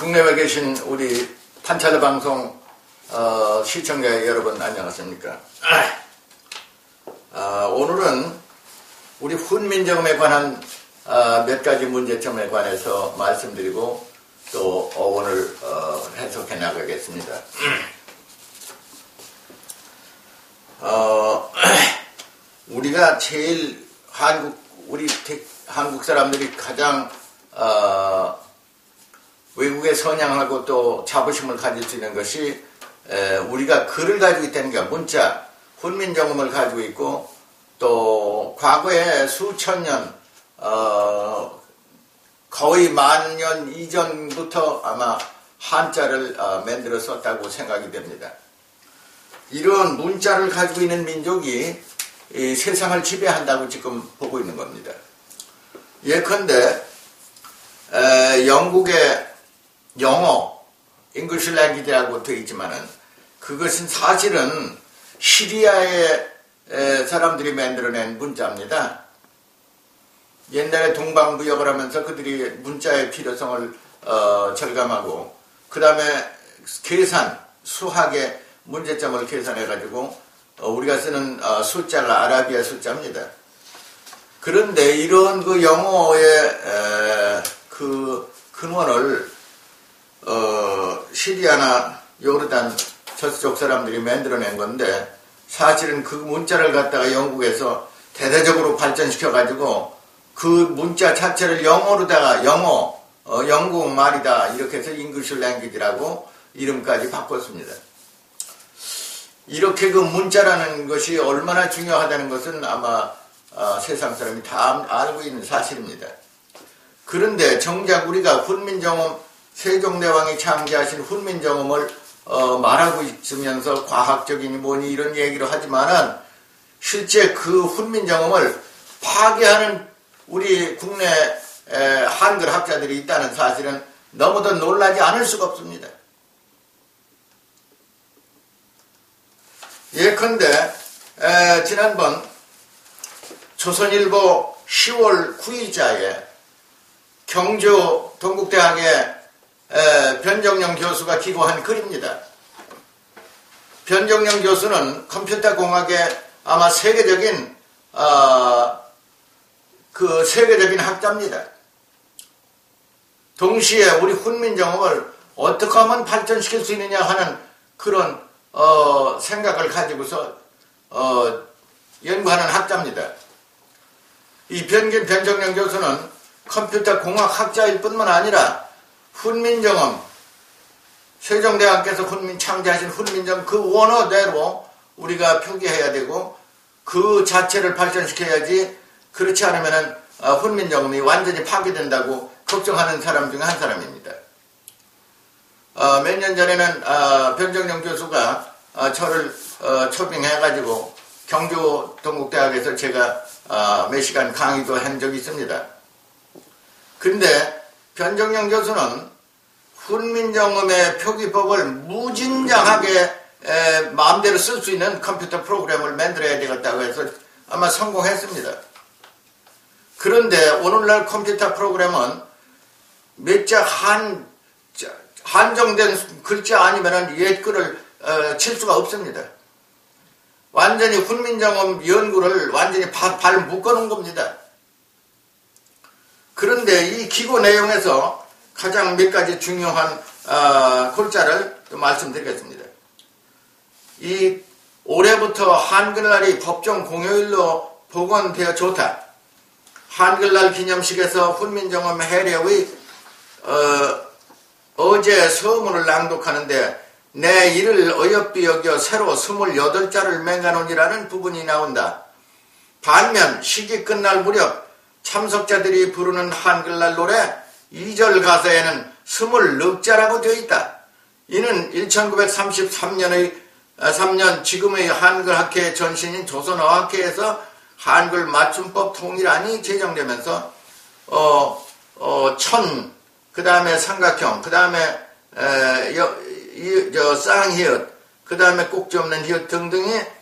국내에 계신 우리 판차르 방송 시청자 여러분 안녕하십니까? 오늘은 우리 훈민정음에 관한 몇 가지 문제점에 관해서 말씀드리고 또 어원을 해석해 나가겠습니다. 우리가 제일 한국 사람들이 가장 외국에 선양하고 또 자부심을 가질 수 있는 것이 우리가 글을 가지고 있다는 게 문자, 훈민정음을 가지고 있고 또 과거에 수천 년 거의 만 년 이전부터 아마 한자를 만들어 썼다고 생각이 됩니다. 이런 문자를 가지고 있는 민족이 이 세상을 지배한다고 지금 보고 있는 겁니다. 예컨대 영국의 영어, English language라고 되어 있지만은 그것은 사실은 시리아의 사람들이 만들어낸 문자입니다. 옛날에 동방무역을 하면서 그들이 문자의 필요성을 절감하고 그 다음에 계산, 수학의 문제점을 계산해가지고 우리가 쓰는 숫자가 아라비아 숫자입니다. 그런데 이런 그 영어의 그 근원을 시리아나 요르단 저쪽 사람들이 만들어낸 건데 사실은 그 문자를 갖다가 영국에서 대대적으로 발전시켜가지고 그 문자 자체를 영어로다가 영국 말이다 이렇게 해서 English language라고 이름까지 바꿨습니다. 이렇게 그 문자라는 것이 얼마나 중요하다는 것은 아마 세상 사람이 다 알고 있는 사실입니다. 그런데 정작 우리가 훈민정음 세종대왕이 창제하신 훈민정음을 말하고 있으면서 과학적이니 뭐니 이런 얘기를 하지만은 실제 그 훈민정음을 파괴하는 우리 국내 한글 학자들이 있다는 사실은 너무도 놀라지 않을 수가 없습니다. 예컨대 지난번 조선일보 10월 9일자에 경주 동국대학의 변정영 교수가 기고한 글입니다. 변정영 교수는 컴퓨터 공학의 아마 세계적인 세계적인 학자입니다. 동시에 우리 훈민정음을 어떻게 하면 발전시킬 수 있느냐 하는 그런 생각을 가지고서 연구하는 학자입니다. 이 변정영 교수는 컴퓨터 공학 학자일 뿐만 아니라 훈민정음, 세종대왕께서 창제하신 훈민정음 그 원어대로 우리가 표기해야 되고 그 자체를 발전시켜야지 그렇지 않으면 훈민정음이 완전히 파괴된다고 걱정하는 사람 중에 한 사람입니다. 몇 년 전에는 변정영 교수가 저를 초빙해가지고 경주 동국대학에서 제가 몇 시간 강의도 한 적이 있습니다. 근데 변정영 교수는 훈민정음의 표기법을 무진장하게 마음대로 쓸 수 있는 컴퓨터 프로그램을 만들어야 되겠다고 해서 아마 성공했습니다. 그런데 오늘날 컴퓨터 프로그램은 몇 자 한정된 글자 아니면 옛 글을 칠 수가 없습니다. 완전히 훈민정음 연구를 완전히 발 묶어놓은 겁니다. 그런데 이 기고 내용에서 가장 몇 가지 중요한 골자를 또 말씀드리겠습니다. 이 올해부터 한글날이 법정 공휴일로 복원되어 좋다. 한글날 기념식에서 훈민정음 해력의 어제 서문을 낭독하는데 내 이를 어여삐 여겨 새로 28자를 맹가노니라는 부분이 나온다. 반면 시기 끝날 무렵 참석자들이 부르는 한글날 노래 2절 가사에는 24자라고 되어 있다. 이는 1933년 지금의 한글학회 전신인 조선어학회에서 한글 맞춤법 통일안이 제정되면서 그 다음에 삼각형, 그 다음에 쌍히읗, 그 다음에 꼭지 없는 히읗 등등의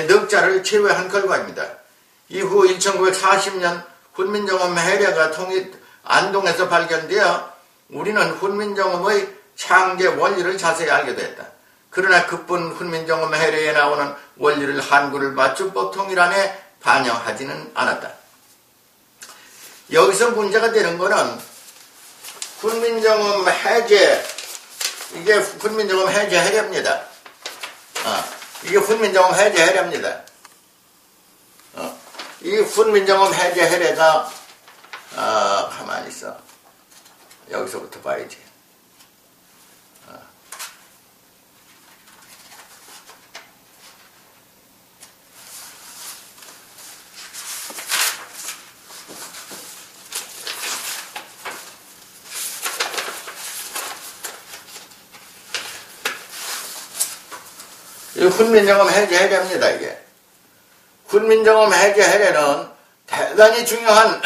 넉자를 제외한 결과입니다. 이후 1940년 훈민정음 해례가 안동에서 발견되어 우리는 훈민정음의 창제 원리를 자세히 알게 됐다. 그러나 그뿐 훈민정음 해례에 나오는 원리를 한글 맞춤법 통일안에 반영하지는 않았다. 여기서 문제가 되는 거는 훈민정음 해제, 이게 훈민정음 해제 해례입니다. 이게 훈민정음 해제 해례입니다. 이 훈민정음 해제 해례가 가만히 있어. 여기서부터 봐야지. 이 훈민정음 해제 해례입니다, 이게. 훈민정음 해제 해례는 대단히 중요한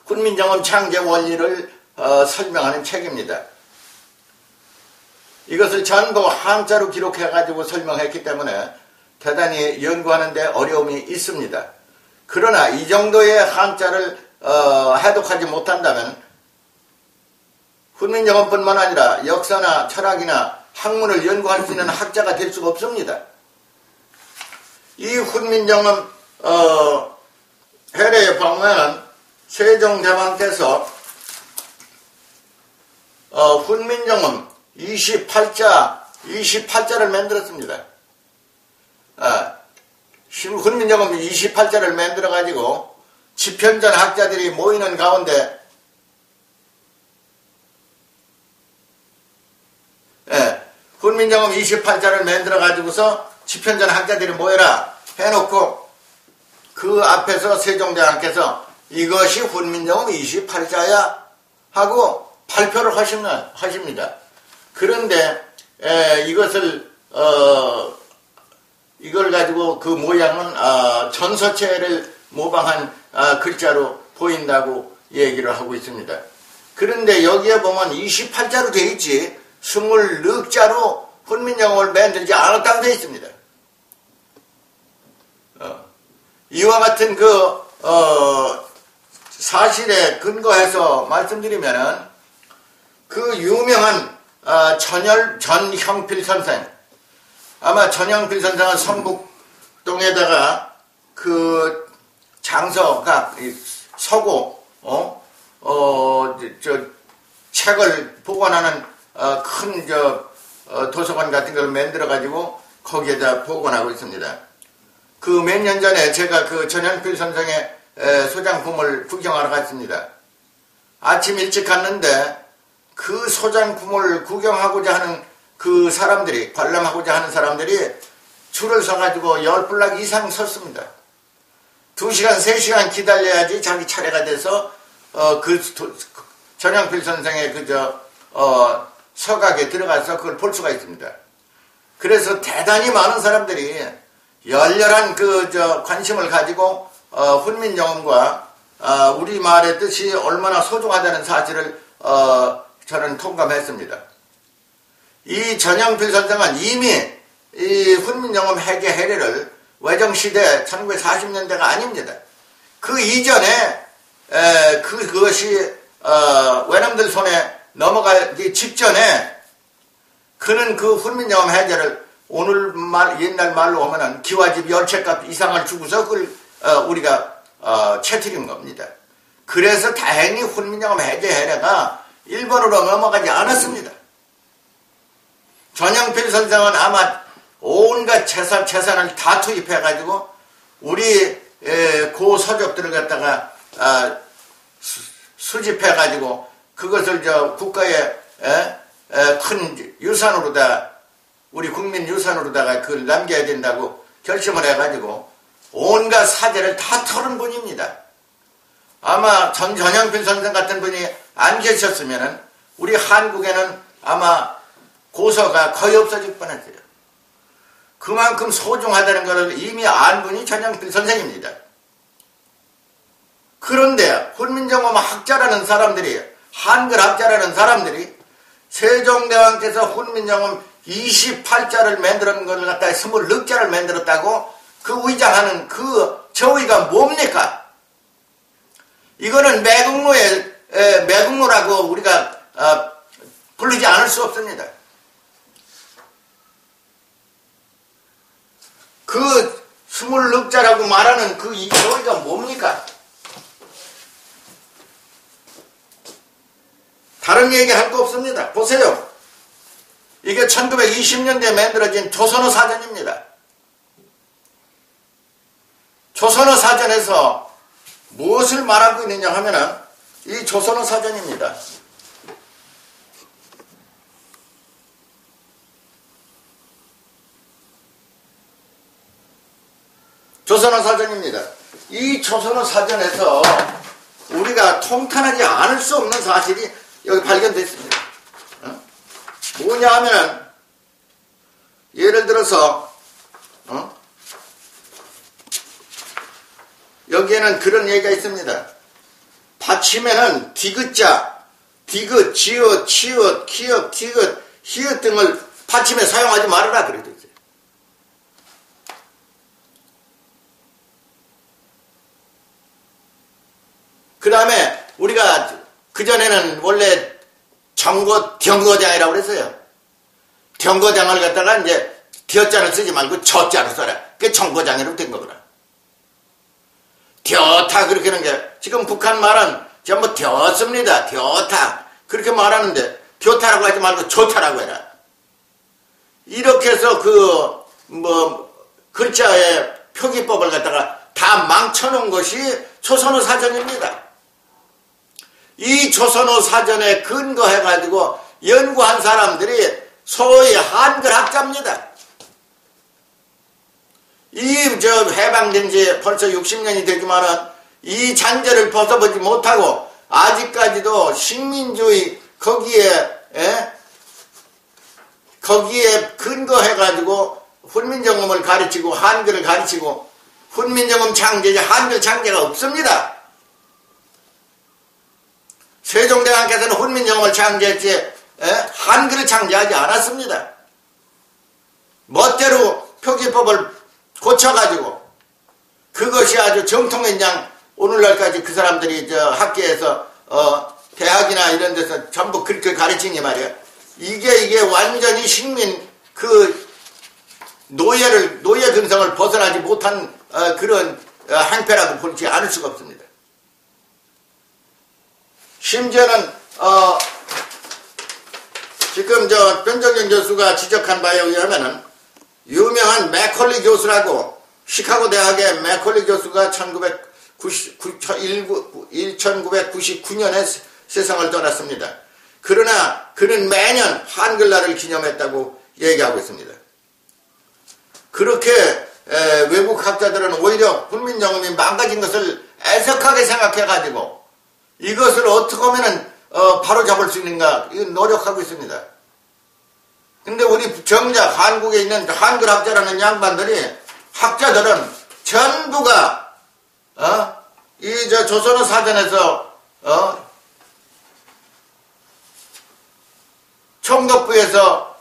훈민정음 창제 원리를 설명하는 책입니다. 이것을 전부 한자로 기록해가지고 설명했기 때문에 대단히 연구하는데 어려움이 있습니다. 그러나 이 정도의 한자를 해독하지 못한다면 훈민정음뿐만 아니라 역사나 철학이나 학문을 연구할 수 있는 학자가 될 수가 없습니다. 이 훈민정음 해례에 보면 세종대왕께서 훈민정음 28자를 만들었습니다. 훈민정음 28자를 만들어가지고 지편전 학자들이 모이는 가운데 훈민정음 28자를 만들어가지고서 지편전 학자들이 모여라 해놓고 그 앞에서 세종대왕께서 이것이 훈민정음 28자야 하고 발표를 하십니다. 그런데 이걸 가지고 그 모양은 전서체를 모방한 글자로 보인다고 얘기를 하고 있습니다. 그런데 여기에 보면 28자로 되어 있지 24자로 훈민정음을 만들지 않았다고 되어 있습니다. 이와 같은 사실에 근거해서 말씀드리면은 그 유명한 전형필 선생, 아마 전형필 선생은 성북동에다가 그 장서각 서고 책을 보관하는 큰 도서관 같은 걸 만들어 가지고 거기에다 보관하고 있습니다. 그 몇 년 전에 제가 그 전형필 선생의 소장품을 구경하러 갔습니다. 아침 일찍 갔는데 그 소장품을 구경하고자 하는 그 사람들이, 관람하고자 하는 사람들이 줄을 서가지고 10블락 이상 섰습니다. 2시간, 3시간 기다려야지 자기 차례가 돼서 전형필 선생의 서각에 들어가서 그걸 볼 수가 있습니다. 그래서 대단히 많은 사람들이 열렬한 관심을 가지고 훈민정음과 우리말의 뜻이 얼마나 소중하다는 사실을 저는 통감했습니다. 이 전형필 선생은 이미 이 훈민정음 해제 해례를 외정시대 1940년대가 아닙니다. 그 이전에 그것이 외놈들 손에 넘어가기 직전에 그는 그 훈민정음 해제를 옛날 말로 하면은 기와집 열채값 이상을 주고서 그걸 우리가 채트린 겁니다. 그래서 다행히 훈민정음 해제 해례가 일본으로 넘어가지 않았습니다. 전형필 선생은 아마 온갖 재산을 다 투입해가지고 우리 고서적들을 갖다가 수집해가지고 그것을 국가의 큰 유산으로다, 우리 국민 유산으로다가 그걸 남겨야 된다고 결심을 해가지고 온갖 사재를 다 털은 분입니다. 아마 전형필 선생 같은 분이 안 계셨으면은 우리 한국에는 아마 고서가 거의 없어질 뻔했어요. 그만큼 소중하다는 것을 이미 안 분이 전형필 선생입니다. 그런데 훈민정음 학자라는 사람들이, 한글 학자라는 사람들이 세종대왕께서 훈민정음 28자를 만드는 걸 갖다가 24자를 만들었다고 그 위장하는 그 저의가 뭡니까? 이거는 매국노의 매국노라고 우리가 부르지 않을 수 없습니다. 그 20넉자라고 말하는 그 이거가 뭡니까? 다른 얘기 할 거 없습니다. 보세요. 이게 1920년대에 만들어진 조선어 사전입니다. 조선어 사전에서 무엇을 말하고 있느냐 하면은 이 조선어 사전입니다. 조선어 사전입니다. 이 조선어 사전에서 우리가 통탄하지 않을 수 없는 사실이 여기 발견됐습니다. 뭐냐 하면은 예를 들어서 여기에는 그런 얘기가 있습니다. 받침에는 디귿자, 디귿, 지읒, 치읒, 키읔, 디귿, 히읗 등을 받침에 사용하지 말아라 그래도 있어요. 그 다음에 우리가 그전에는 원래 경거장이라고 그랬어요. 경거장을 갖다가 이제 디어자를 쓰지 말고 저자를 써라. 그게 정거장이라고 된 거구나. 뎌타 그렇게 하는 게 지금 북한 말은 전부 뎌씁니다. 뎌타 그렇게 말하는데 뎌타라고 하지 말고 조타라고 해라. 이렇게 해서 글자의 표기법을 갖다가 다 망쳐놓은 것이 조선어 사전입니다. 이 조선어 사전에 근거해가지고 연구한 사람들이 소위 한글학자입니다. 해방된 지 벌써 60년이 되지만은 이 잔재를 벗어보지 못하고 아직까지도 식민주의 거기에 근거해가지고 훈민정음을 가르치고 한글을 가르치고 훈민정음 창제지 한글 창제가 없습니다. 세종대왕께서는 훈민정음을 창제했지 한글을 창제하지 않았습니다. 멋대로 표기법을 고쳐가지고 그것이 아주 정통인 양 오늘날까지 그 사람들이 학교에서 대학이나 이런 데서 전부 그렇게 가르치니 말이야. 이게 완전히 식민 노예 근성을 벗어나지 못한 그런 행패라고 보지 않을 수가 없습니다. 심지어는 지금 변정경 교수가 지적한 바에 의하면은 유명한 맥컬리 교수라고 시카고 대학의 맥컬리 교수가 1999년에 세상을 떠났습니다. 그러나 그는 매년 한글날을 기념했다고 얘기하고 있습니다. 그렇게 외국 학자들은 오히려 훈민정음이 망가진 것을 애석하게 생각해가지고 이것을 어떻게 하면은 바로잡을 수 있는가 노력하고 있습니다. 근데 우리 정작 한국에 있는 한글학자라는 양반들이 학자들은 전부가 조선어 사전에서 총독부에서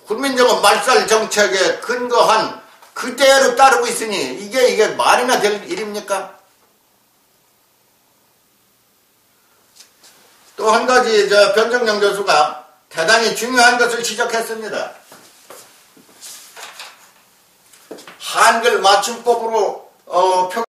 훈민정음 말살 정책에 근거한 그대로 따르고 있으니 이게 말이나 될 일입니까? 또 한 가지 변정영 교수가 대단히 중요한 것을 지적했습니다. 한글 맞춤법으로